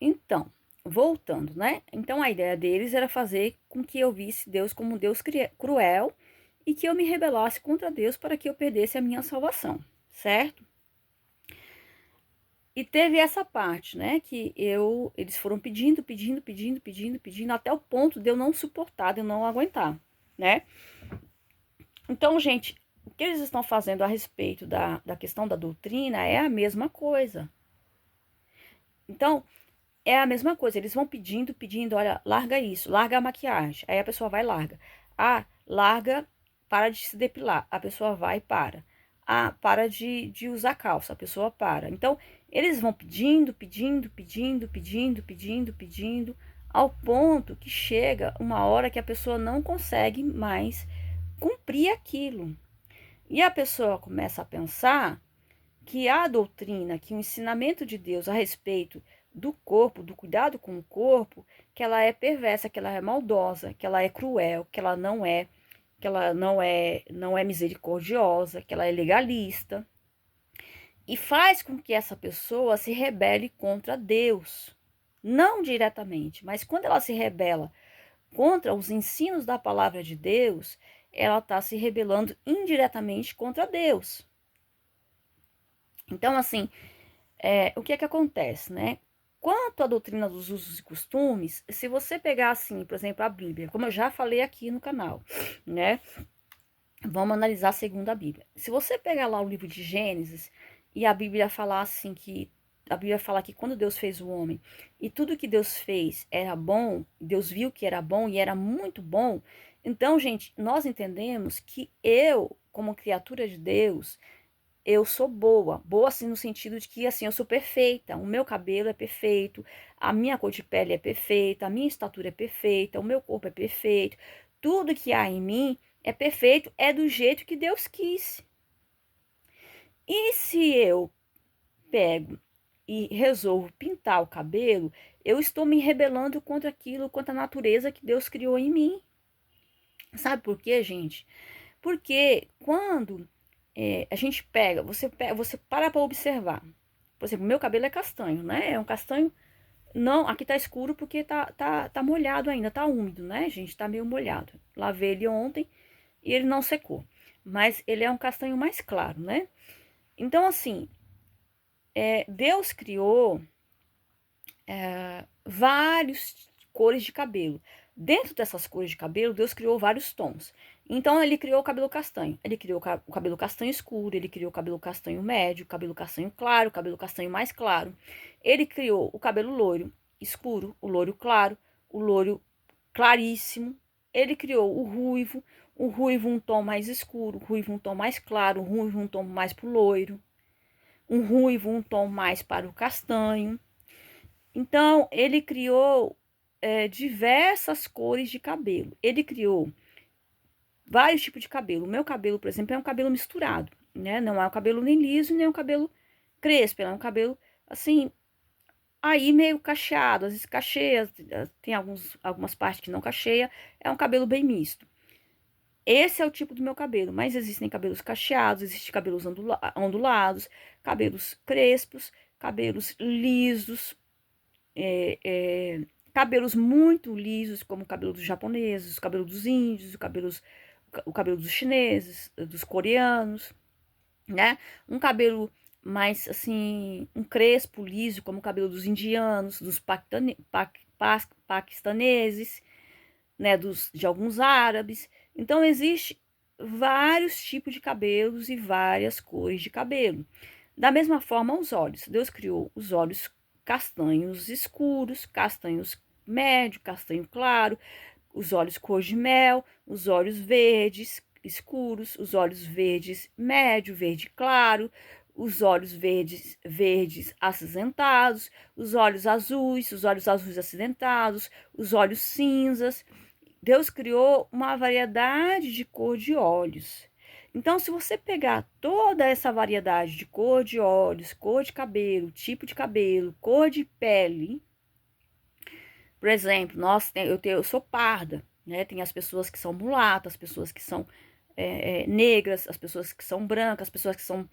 Então, voltando, né? Então a ideia deles era fazer com que eu visse Deus como um Deus cruel e que eu me rebelasse contra Deus para que eu perdesse a minha salvação, certo? E teve essa parte, né, que eles foram pedindo, até o ponto de eu não suportar, de eu não aguentar, né? Então, gente, o que eles estão fazendo a respeito da questão da doutrina é a mesma coisa. Então, é a mesma coisa, eles vão pedindo, olha, larga isso, larga a maquiagem. Aí a pessoa vai e larga. Ah, larga, para de se depilar. A pessoa vai e para. Ah, para de usar calça. A pessoa para. Então, eles vão pedindo, ao ponto que chega uma hora que a pessoa não consegue mais cumprir aquilo. E a pessoa começa a pensar que a doutrina, que o ensinamento de Deus a respeito do corpo, do cuidado com o corpo, que ela é perversa, que ela é maldosa, que ela é cruel, que ela não é misericordiosa, que ela é legalista, e faz com que essa pessoa se rebele contra Deus. Não diretamente, mas quando ela se rebela contra os ensinos da palavra de Deus, ela está se rebelando indiretamente contra Deus. Então, assim, o que é que acontece, né? Quanto à doutrina dos usos e costumes, se você pegar assim, por exemplo, a Bíblia, como eu já falei aqui no canal, né? Vamos analisar segundo a Bíblia. Se você pegar lá o livro de Gênesis e a Bíblia falar assim que a Bíblia fala que quando Deus fez o homem e tudo que Deus fez era bom, Deus viu que era bom e era muito bom. Então, gente, nós entendemos que eu, como criatura de Deus, eu sou boa. Boa, assim, no sentido de que, assim, eu sou perfeita. O meu cabelo é perfeito, a minha cor de pele é perfeita, a minha estatura é perfeita, o meu corpo é perfeito. Tudo que há em mim é perfeito, é do jeito que Deus quis. E se eu pego e resolvo pintar o cabelo, eu estou me rebelando contra aquilo, contra a natureza que Deus criou em mim. Sabe por quê, gente? Porque quando a gente você para observar. Por exemplo, meu cabelo é castanho, né? É um castanho. Não, aqui tá escuro porque tá molhado ainda, tá úmido, né, gente? Tá meio molhado. Lavei ele ontem e ele não secou. Mas ele é um castanho mais claro, né? Então, assim, Deus criou vários cores de cabelo. Dentro dessas cores de cabelo, Deus criou vários tons. Então, ele criou o cabelo castanho. Ele criou o cabelo castanho escuro, ele criou o cabelo castanho médio, o cabelo castanho claro, o cabelo castanho mais claro. Ele criou o cabelo loiro escuro, o loiro claro, o loiro claríssimo. Ele criou o ruivo um tom mais escuro, o ruivo um tom mais claro, o ruivo um tom mais pro loiro, um ruivo um tom mais para o castanho. Então, ele criou diversas cores de cabelo. Ele criou vários tipos de cabelo. O meu cabelo, por exemplo, é um cabelo misturado, né? Não é um cabelo nem liso, nem um cabelo crespo. É um cabelo, assim, aí meio cacheado. Às vezes cacheia, tem algumas partes que não cacheia. É um cabelo bem misto. Esse é o tipo do meu cabelo, mas existem cabelos cacheados, existem cabelos ondulados, cabelos crespos, cabelos lisos, é, é, cabelos muito lisos, como o cabelo dos japoneses, o cabelo dos índios, o cabelo dos chineses, dos coreanos, né? Um cabelo mais assim, um crespo liso, como o cabelo dos indianos, dos paquistaneses, né? De alguns árabes. Então, existe vários tipos de cabelos e várias cores de cabelo. Da mesma forma, os olhos. Deus criou os olhos castanhos escuros, castanhos médio, castanho claro, os olhos cor de mel, os olhos verdes escuros, os olhos verdes médio, verde claro, os olhos verdes acinzentados, os olhos azuis acinzentados, os olhos cinzas. Deus criou uma variedade de cor de olhos. Então, se você pegar toda essa variedade de cor de olhos, cor de cabelo, tipo de cabelo, cor de pele, por exemplo, eu sou parda, né? Tem as pessoas que são mulatas, as pessoas que são negras, as pessoas que são brancas, as pessoas que são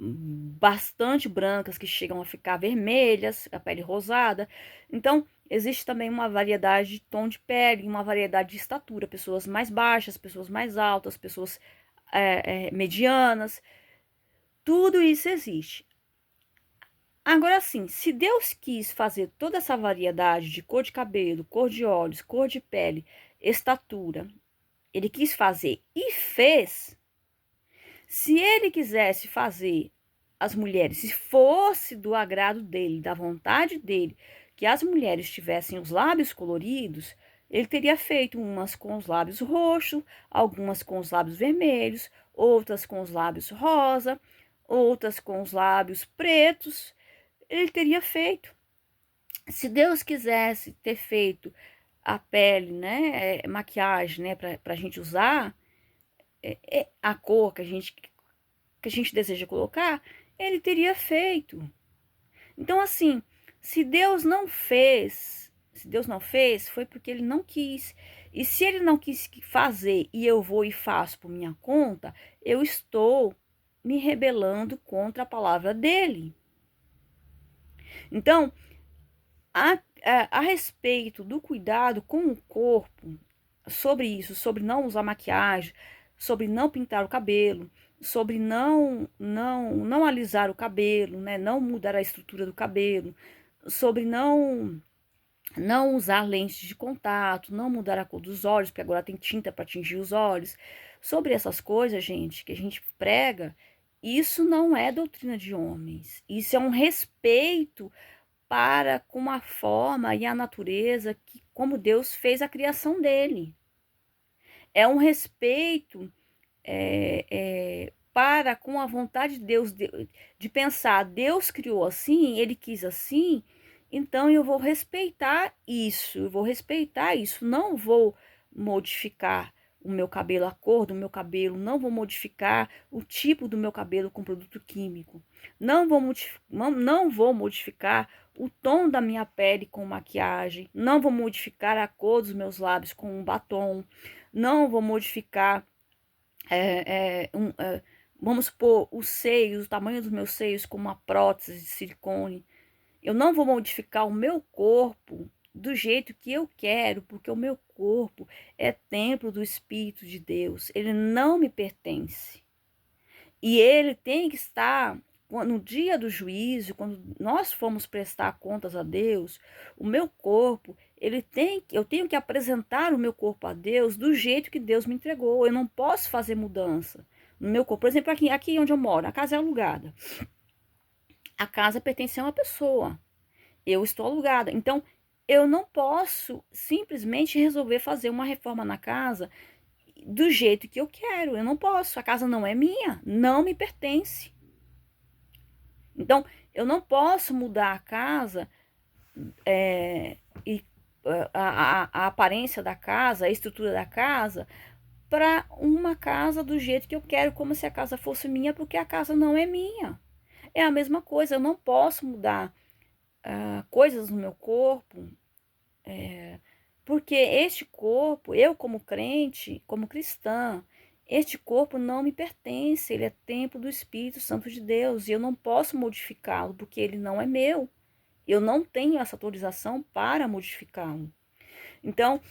bastante brancas que chegam a ficar vermelhas, a pele rosada. Então, existe também uma variedade de tom de pele, uma variedade de estatura, pessoas mais baixas, pessoas mais altas, pessoas medianas, tudo isso existe. Agora sim, se Deus quis fazer toda essa variedade de cor de cabelo, cor de olhos, cor de pele, estatura, ele quis fazer e fez. Se ele quisesse fazer as mulheres, se fosse do agrado dele, da vontade dele, que as mulheres tivessem os lábios coloridos, ele teria feito umas com os lábios roxos, algumas com os lábios vermelhos, outras com os lábios rosa, outras com os lábios pretos. Ele teria feito. Se Deus quisesse ter feito a pele, né, maquiagem, né, para a gente usar, a cor que a gente deseja colocar, ele teria feito. Então, assim, se Deus não fez, foi porque ele não quis. E se ele não quis fazer e eu vou e faço por minha conta, eu estou me rebelando contra a palavra dele. Então, a respeito do cuidado com o corpo, sobre isso, sobre não usar maquiagem, sobre não pintar o cabelo, sobre não alisar o cabelo, né, não mudar a estrutura do cabelo, sobre não usar lentes de contato, não mudar a cor dos olhos, porque agora tem tinta para tingir os olhos. Sobre essas coisas, gente, que a gente prega, isso não é doutrina de homens. Isso é um respeito para com a forma e a natureza que como Deus fez a criação dele. É um respeito para com a vontade de Deus de pensar, Deus criou assim, ele quis assim, então eu vou respeitar isso, não vou modificar o meu cabelo, a cor do meu cabelo, não vou modificar o tipo do meu cabelo com produto químico, não vou modificar o tom da minha pele com maquiagem, não vou modificar a cor dos meus lábios com um batom, não vou modificar vamos supor, os seios, o tamanho dos meus seios com uma prótese de silicone. Eu não vou modificar o meu corpo do jeito que eu quero, porque o meu corpo é templo do Espírito de Deus. Ele não me pertence. E ele tem que estar no dia do juízo, quando nós formos prestar contas a Deus, o meu corpo, eu tenho que apresentar o meu corpo a Deus do jeito que Deus me entregou. Eu não posso fazer mudança no meu corpo. Por exemplo, aqui onde eu moro, a casa é alugada. A casa pertence a uma pessoa. Eu estou alugada. Então, eu não posso simplesmente resolver fazer uma reforma na casa do jeito que eu quero. Eu não posso. A casa não é minha, não me pertence. Então, eu não posso mudar a casa e a aparência da casa, a estrutura da casa, para uma casa do jeito que eu quero, como se a casa fosse minha, porque a casa não é minha. É a mesma coisa, eu não posso mudar coisas no meu corpo, porque este corpo, eu como crente, como cristã, este corpo não me pertence, ele é templo do Espírito Santo de Deus, e eu não posso modificá-lo, porque ele não é meu. Eu não tenho essa autorização para modificá-lo. Então,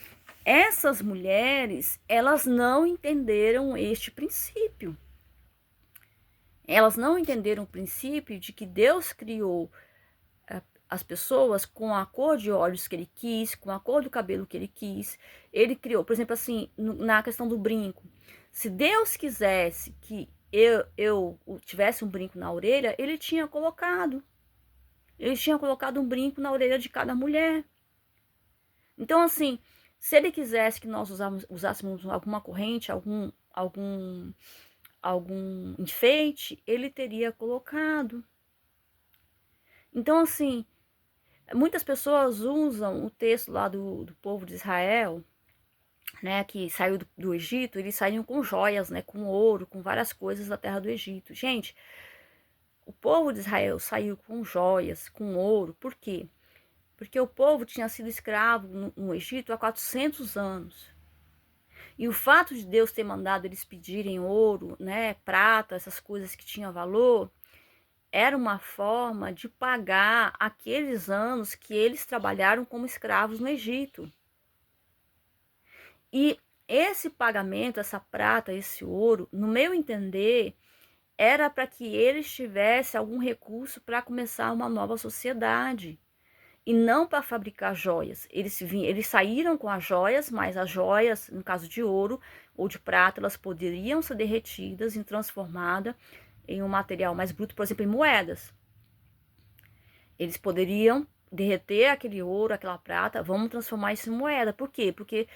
essas mulheres, elas não entenderam este princípio. Elas não entenderam o princípio de que Deus criou as pessoas com a cor de olhos que ele quis, com a cor do cabelo que ele quis. Ele criou, por exemplo, assim, na questão do brinco. Se Deus quisesse que eu tivesse um brinco na orelha, ele tinha colocado. Ele tinha colocado um brinco na orelha de cada mulher. Então, assim, se ele quisesse que nós usássemos alguma corrente, algum enfeite, ele teria colocado. Então, assim, muitas pessoas usam o texto lá do povo de Israel, né, que saiu do Egito, eles saíram com joias, né, com ouro, com várias coisas da terra do Egito. Gente, o povo de Israel saiu com joias, com ouro, por quê? Porque o povo tinha sido escravo no Egito há 400 anos. E o fato de Deus ter mandado eles pedirem ouro, né, prata, essas coisas que tinham valor, era uma forma de pagar aqueles anos que eles trabalharam como escravos no Egito. E esse pagamento, essa prata, esse ouro, no meu entender, era para que eles tivessem algum recurso para começar uma nova sociedade. E não para fabricar joias. Eles saíram com as joias, mas as joias, no caso de ouro ou de prata, elas poderiam ser derretidas e transformadas em um material mais bruto, por exemplo, em moedas. Eles poderiam derreter aquele ouro, aquela prata, vamos transformar isso em moeda. Por quê? Porque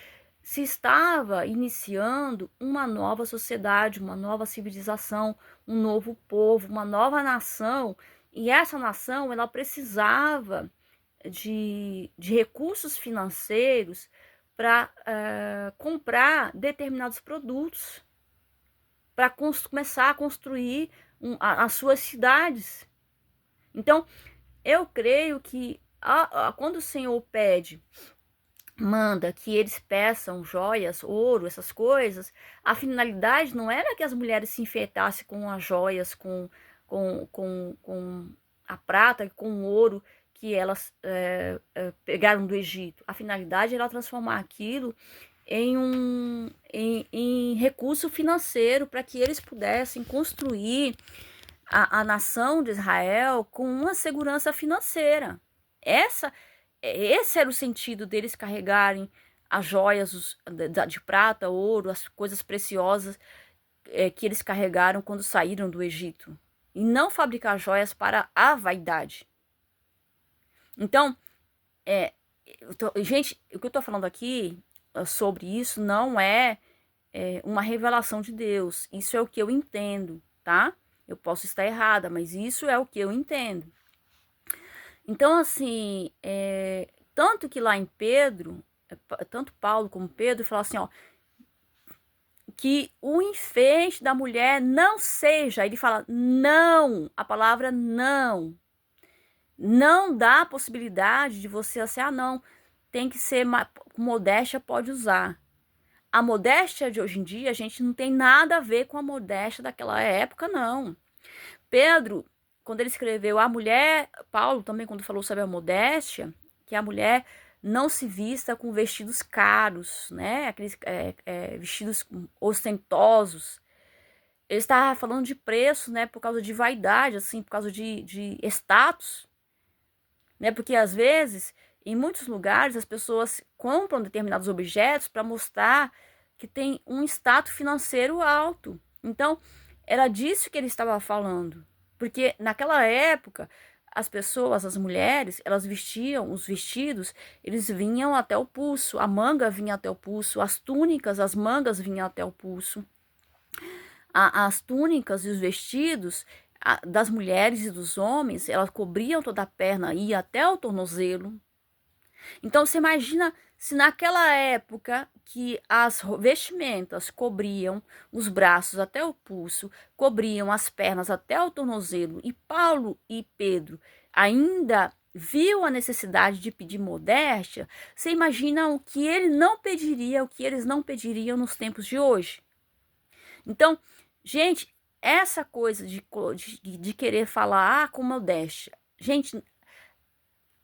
se estava iniciando uma nova sociedade, uma nova civilização, um novo povo, uma nova nação, e essa nação ela precisava de recursos financeiros para comprar determinados produtos, para começar a construir as suas cidades. Então, eu creio que quando o Senhor manda que eles peçam joias, ouro, essas coisas, a finalidade não era que as mulheres se enfeitassem com as joias, com a prata, com o ouro que elas pegaram do Egito. A finalidade era transformar aquilo em recurso financeiro para que eles pudessem construir a nação de Israel com uma segurança financeira. Esse era o sentido deles carregarem as joias de prata, ouro, as coisas preciosas que eles carregaram quando saíram do Egito. E não fabricar joias para a vaidade. Então, gente, o que eu estou falando aqui sobre isso não é uma revelação de Deus. Isso é o que eu entendo, tá? Eu posso estar errada, mas isso é o que eu entendo. Então, assim, tanto que lá em Pedro, tanto Paulo como Pedro falam assim, ó, que o enfeite da mulher não seja, ele fala não, a palavra não dá a possibilidade de você assim, não, tem que ser, modéstia pode usar. A modéstia de hoje em dia, a gente não tem nada a ver com a modéstia daquela época, não. Pedro, quando ele escreveu a mulher, Paulo também quando falou sobre a modéstia, que a mulher não se vista com vestidos caros, né? Aqueles vestidos ostentosos. Ele estava falando de preço, né? Por causa de vaidade, assim, por causa de status, né? Porque às vezes, em muitos lugares, as pessoas compram determinados objetos para mostrar que tem um status financeiro alto. Então, era disso que ele estava falando. Porque naquela época, as pessoas, as mulheres, elas vestiam os vestidos, eles vinham até o pulso, a manga vinha até o pulso, as túnicas, as mangas vinham até o pulso. As túnicas e os vestidos das mulheres e dos homens, elas cobriam toda a perna, ia até o tornozelo. Então, você imagina se naquela época que as vestimentas cobriam os braços até o pulso, cobriam as pernas até o tornozelo, e Paulo e Pedro ainda viu a necessidade de pedir modéstia, você imagina o que ele não pediria, o que eles não pediriam nos tempos de hoje. Então, gente, essa coisa de querer falar com modéstia, gente,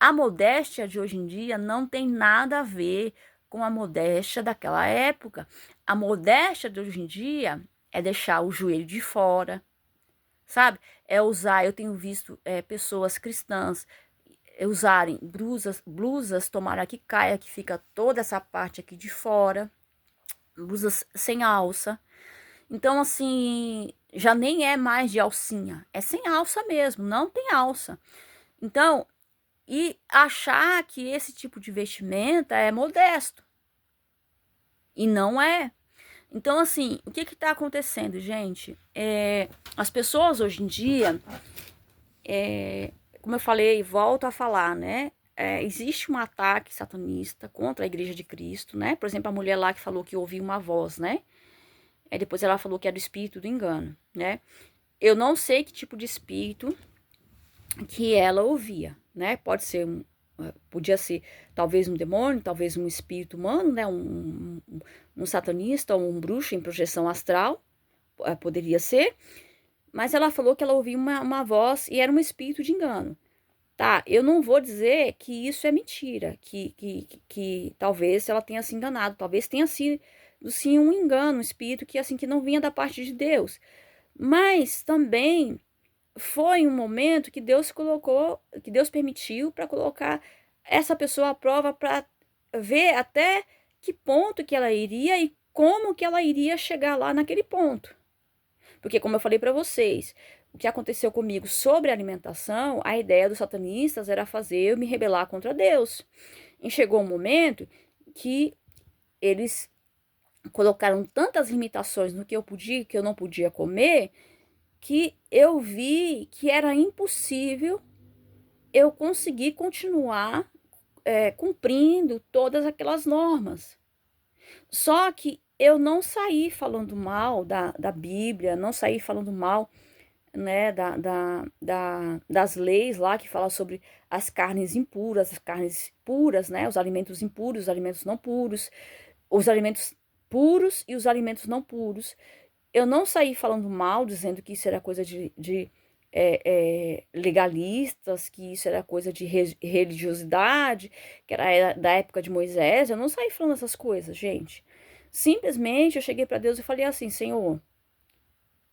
a modéstia de hoje em dia não tem nada a ver com a modéstia daquela época. A modéstia de hoje em dia é deixar o joelho de fora, sabe? É usar, eu tenho visto pessoas cristãs usarem blusas, tomara que caia, que fica toda essa parte aqui de fora, blusas sem alça. Então, assim, já nem é mais de alcinha, é sem alça mesmo, não tem alça. Então, e achar que esse tipo de vestimenta é modesto. E não é. Então, assim, o que está acontecendo, gente? As pessoas hoje em dia, como eu falei, volto a falar, né? Existe um ataque satanista contra a Igreja de Cristo, né? Por exemplo, a mulher lá que falou que ouvia uma voz, né? Depois ela falou que era o espírito do engano, né? Eu não sei que tipo de espírito que ela ouvia, né? Podia ser talvez um demônio, talvez um espírito humano, né? Um satanista ou um bruxo em projeção astral, poderia ser. mas ela falou que ela ouviu uma voz e era um espírito de engano. Tá, eu não vou dizer que isso é mentira, que talvez ela tenha se enganado, talvez tenha sido sim um engano, um espírito que assim que não vinha da parte de Deus. Mas também foi um momento que Deus colocou, que Deus permitiu para colocar essa pessoa à prova para ver até que ponto que ela iria e como que ela iria chegar lá naquele ponto. Porque, como eu falei para vocês, o que aconteceu comigo sobre alimentação, a ideia dos satanistas era fazer eu me rebelar contra Deus. E chegou um momento que eles colocaram tantas limitações no que eu podia e que eu não podia comer, que eu vi que era impossível eu conseguir continuar cumprindo todas aquelas normas. Só que eu não saí falando mal da Bíblia, não saí falando mal, né, das leis lá que fala sobre as carnes impuras, as carnes puras, né, os alimentos impuros, os alimentos não puros, os alimentos puros e os alimentos não puros. Eu não saí falando mal, dizendo que isso era coisa de legalistas, que isso era coisa de religiosidade, que era da época de Moisés. Eu não saí falando essas coisas, gente. Simplesmente eu cheguei para Deus e falei assim: Senhor,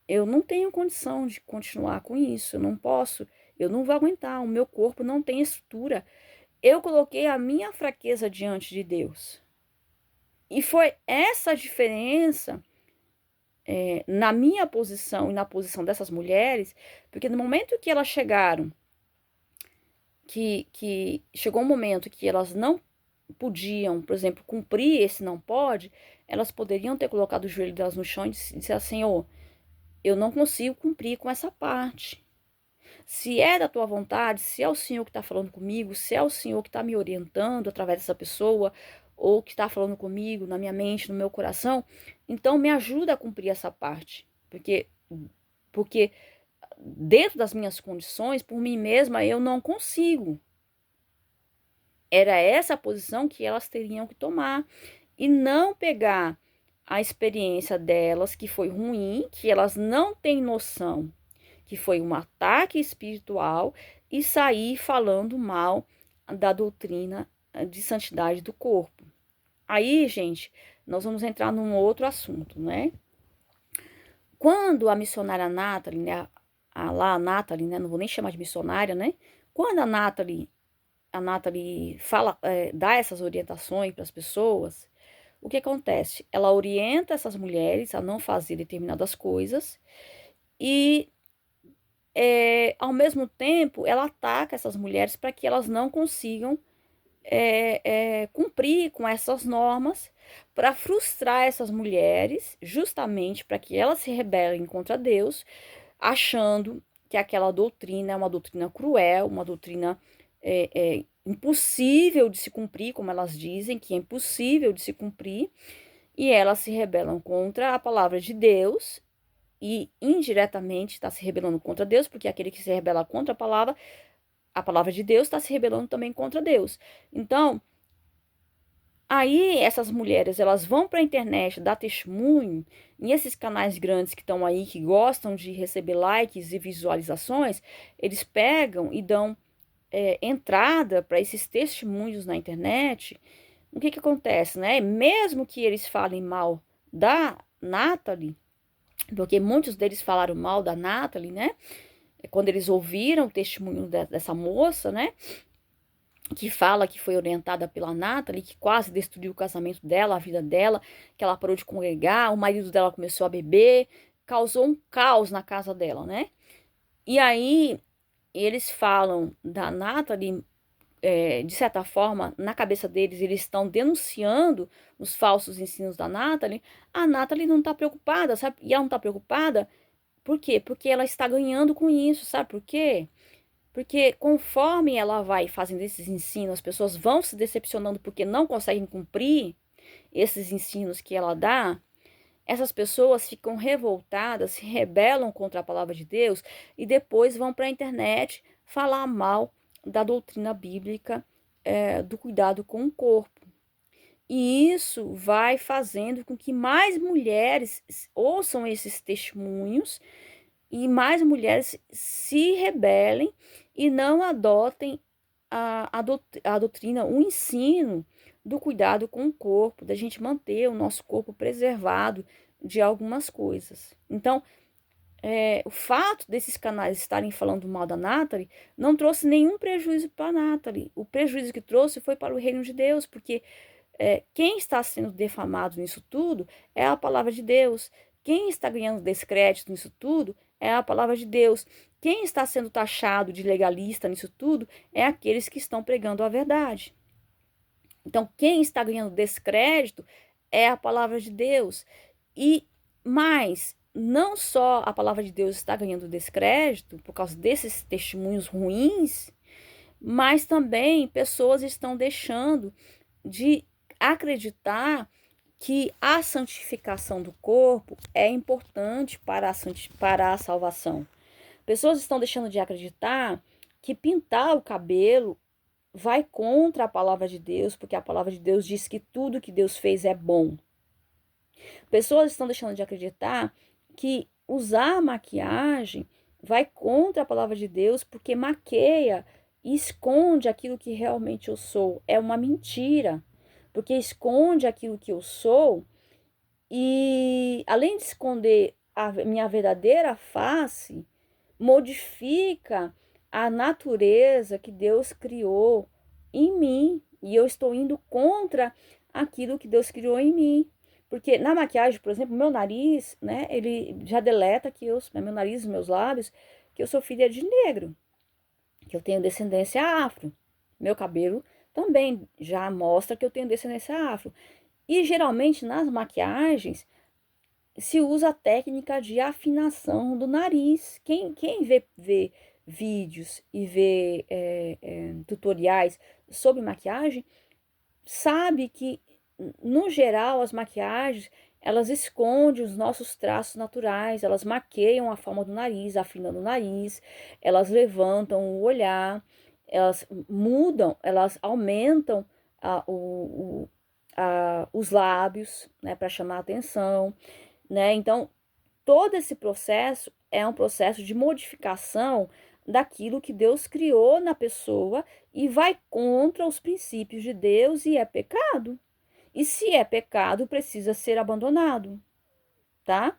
eu não tenho condição de continuar com isso, eu não posso, eu não vou aguentar, o meu corpo não tem estrutura. Eu coloquei a minha fraqueza diante de Deus. E foi essa diferença na minha posição e na posição dessas mulheres, porque no momento que elas chegaram, que chegou um momento que elas não podiam, por exemplo, cumprir esse não pode, elas poderiam ter colocado o joelho delas no chão e dizer assim: Senhor, eu não consigo cumprir com essa parte. Se é da tua vontade, se é o Senhor que está falando comigo, se é o Senhor que está me orientando através dessa pessoa, ou que está falando comigo na minha mente, no meu coração, então me ajuda a cumprir essa parte. Porque dentro das minhas condições, por mim mesma, eu não consigo. Era essa a posição que elas teriam que tomar. E não pegar a experiência delas, que foi ruim, que elas não têm noção que foi um ataque espiritual, e sair falando mal da doutrina de santidade do corpo. Aí, gente, nós vamos entrar num outro assunto, né? Quando a missionária Nathalie, né, a Nathalie, né, não vou nem chamar de missionária, né? Quando a Nathalie fala, dá essas orientações para as pessoas, o que acontece? Ela orienta essas mulheres a não fazer determinadas coisas e ao mesmo tempo, ela ataca essas mulheres para que elas não consigam cumprir com essas normas, para frustrar essas mulheres, justamente para que elas se rebelem contra Deus, achando que aquela doutrina é uma doutrina cruel, uma doutrina impossível de se cumprir, como elas dizem, que é impossível de se cumprir, e elas se rebelam contra a palavra de Deus e indiretamente está se rebelando contra Deus, porque aquele que se rebela contra a palavra de Deus está se rebelando também contra Deus. Então, aí essas mulheres, elas vão para a internet dar testemunho, e esses canais grandes que estão aí, que gostam de receber likes e visualizações, eles pegam e dão entrada para esses testemunhos na internet. O que acontece, né? Mesmo que eles falem mal da Nathalie, porque muitos deles falaram mal da Nathalie, né? Quando eles ouviram o testemunho dessa moça, né? Que fala que foi orientada pela Nathalie, que quase destruiu o casamento dela, a vida dela, que ela parou de congregar, o marido dela começou a beber, causou um caos na casa dela, né? E aí eles falam da Nathalie, de certa forma, na cabeça deles, eles estão denunciando os falsos ensinos da Nathalie. A Nathalie não tá preocupada, sabe? E ela não tá preocupada por quê? Porque ela está ganhando com isso, sabe por quê? Porque conforme ela vai fazendo esses ensinos, as pessoas vão se decepcionando porque não conseguem cumprir esses ensinos que ela dá. Essas pessoas ficam revoltadas, se rebelam contra a palavra de Deus e depois vão para a internet falar mal da doutrina bíblica, do cuidado com o corpo. E isso vai fazendo com que mais mulheres ouçam esses testemunhos e mais mulheres se rebelem e não adotem a doutrina, o ensino do cuidado com o corpo, da gente manter o nosso corpo preservado de algumas coisas. Então, o fato desses canais estarem falando mal da Nathalie não trouxe nenhum prejuízo para a Nathalie. O prejuízo que trouxe foi para o reino de Deus, porque quem está sendo defamado nisso tudo é a palavra de Deus. Quem está ganhando descrédito nisso tudo é a palavra de Deus. Quem está sendo taxado de legalista nisso tudo é aqueles que estão pregando a verdade. Então, quem está ganhando descrédito é a palavra de Deus. E mais, não só a palavra de Deus está ganhando descrédito por causa desses testemunhos ruins, mas também pessoas estão deixando de acreditar que a santificação do corpo é importante para a salvação. Pessoas estão deixando de acreditar que pintar o cabelo vai contra a palavra de Deus, porque a palavra de Deus diz que tudo que Deus fez é bom. Pessoas estão deixando de acreditar que usar maquiagem vai contra a palavra de Deus, porque maqueia e esconde aquilo que realmente eu sou. É uma mentira, porque esconde aquilo que eu sou e, além de esconder a minha verdadeira face, modifica a natureza que Deus criou em mim. E eu estou indo contra aquilo que Deus criou em mim. Porque na maquiagem, por exemplo, meu nariz, né, ele já deleta que meu nariz, meus lábios, que eu sou filha de negro, que eu tenho descendência afro. Meu cabelo também já mostra que eu tenho descendência afro. E geralmente nas maquiagens se usa a técnica de afinação do nariz. Quem vê vídeos e vê tutoriais sobre maquiagem sabe que, no geral, as maquiagens elas escondem os nossos traços naturais, elas maqueiam a forma do nariz, afinando o nariz, elas levantam o olhar, elas mudam, elas aumentam os lábios, né, para chamar a atenção, né? Então, todo esse processo é um processo de modificação daquilo que Deus criou na pessoa e vai contra os princípios de Deus e é pecado. E se é pecado, precisa ser abandonado, tá?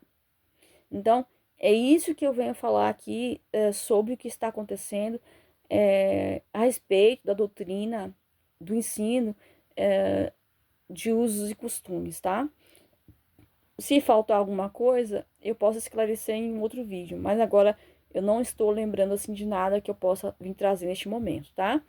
Então, é isso que eu venho falar aqui sobre o que está acontecendo a respeito da doutrina, do ensino de usos e costumes, tá? Se faltar alguma coisa, eu posso esclarecer em um outro vídeo, mas agora eu não estou lembrando assim de nada que eu possa vir trazer neste momento, tá?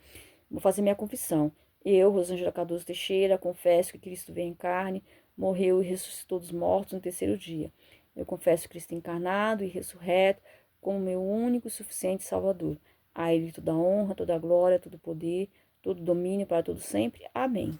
Vou fazer minha confissão. Eu, Rosângela Cardoso Teixeira, confesso que Cristo veio em carne, morreu e ressuscitou dos mortos no terceiro dia. Eu confesso Cristo encarnado e ressurreto como meu único e suficiente Salvador. A Ele toda a honra, toda a glória, todo o poder, todo o domínio para todo sempre. Amém.